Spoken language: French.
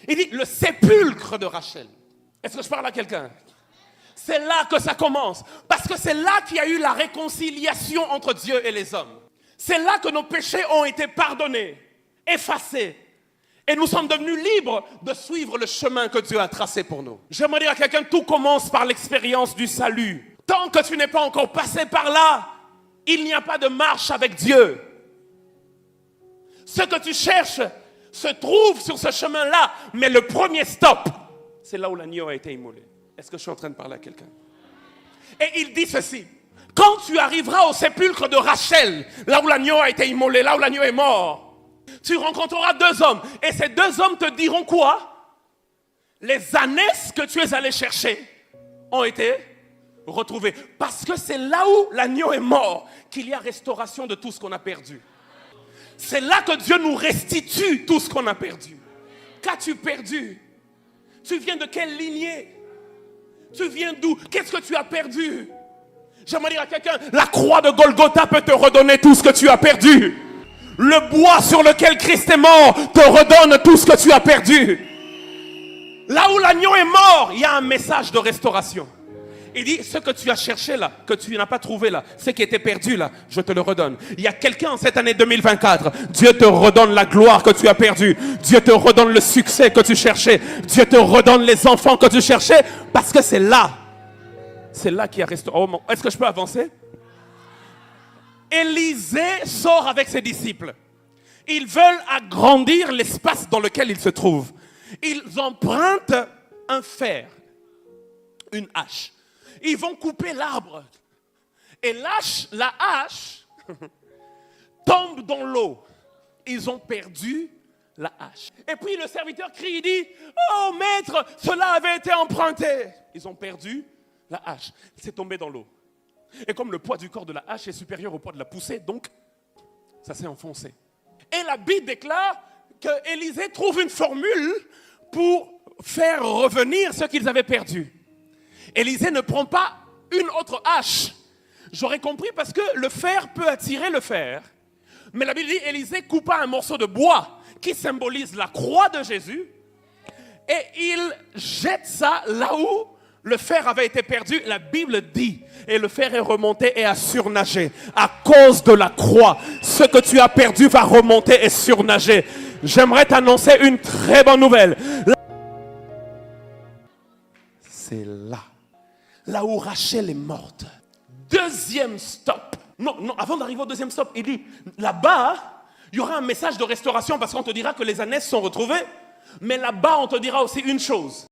Il dit le sépulcre de Rachel. Est-ce que je parle à quelqu'un? C'est là que ça commence. Parce que c'est là qu'il y a eu la réconciliation entre Dieu et les hommes. C'est là que nos péchés ont été pardonnés, effacés. Et nous sommes devenus libres de suivre le chemin que Dieu a tracé pour nous. J'aimerais dire à quelqu'un, tout commence par l'expérience du salut. Tant que tu n'es pas encore passé par là, il n'y a pas de marche avec Dieu. Ce que tu cherches se trouve sur ce chemin-là, mais le premier stop, c'est là où l'agneau a été immolé. Est-ce que je suis en train de parler à quelqu'un? Et il dit ceci, quand tu arriveras au sépulcre de Rachel, là où l'agneau a été immolé, là où l'agneau est mort, tu rencontreras deux hommes. Et ces deux hommes te diront quoi? Les ânesses que tu es allé chercher ont été retrouvées. Parce que c'est là où l'agneau est mort qu'il y a restauration de tout ce qu'on a perdu. C'est là que Dieu nous restitue tout ce qu'on a perdu. Qu'as-tu perdu? Tu viens de quelle lignée? Tu viens d'où? Qu'est-ce que tu as perdu? J'aimerais dire à quelqu'un, la croix de Golgotha peut te redonner tout ce que tu as perdu. Le bois sur lequel Christ est mort te redonne tout ce que tu as perdu. Là où l'agneau est mort, il y a un message de restauration. Il dit, ce que tu as cherché là, que tu n'as pas trouvé là, ce qui était perdu là, je te le redonne. Il y a quelqu'un en cette année 2024, Dieu te redonne la gloire que tu as perdue. Dieu te redonne le succès que tu cherchais. Dieu te redonne les enfants que tu cherchais, parce que c'est là qu'il y a restauration. Oh, est-ce que je peux avancer? Élisée sort avec ses disciples. Ils veulent agrandir l'espace dans lequel ils se trouvent. Ils empruntent un fer, une hache. Ils vont couper l'arbre. Et la hache tombe dans l'eau. Ils ont perdu la hache. Et puis le serviteur crie, il dit, oh maître, cela avait été emprunté. Ils ont perdu la hache. C'est tombé dans l'eau. Et comme le poids du corps de la hache est supérieur au poids de la poussée, donc ça s'est enfoncé. Et la Bible déclare que Élisée trouve une formule pour faire revenir ce qu'ils avaient perdu. Élisée ne prend pas une autre hache. J'aurais compris parce que le fer peut attirer le fer. Mais la Bible dit Élisée coupa un morceau de bois qui symbolise la croix de Jésus et il jette ça là où le fer avait été perdu. La Bible dit, et le fer est remonté et a surnagé. À cause de la croix, ce que tu as perdu va remonter et surnager. J'aimerais t'annoncer une très bonne nouvelle. C'est là où Rachel est morte. Deuxième stop. Non, avant d'arriver au deuxième stop, il dit, là-bas, il y aura un message de restauration parce qu'on te dira que les ânesses sont retrouvées. Mais là-bas, on te dira aussi une chose.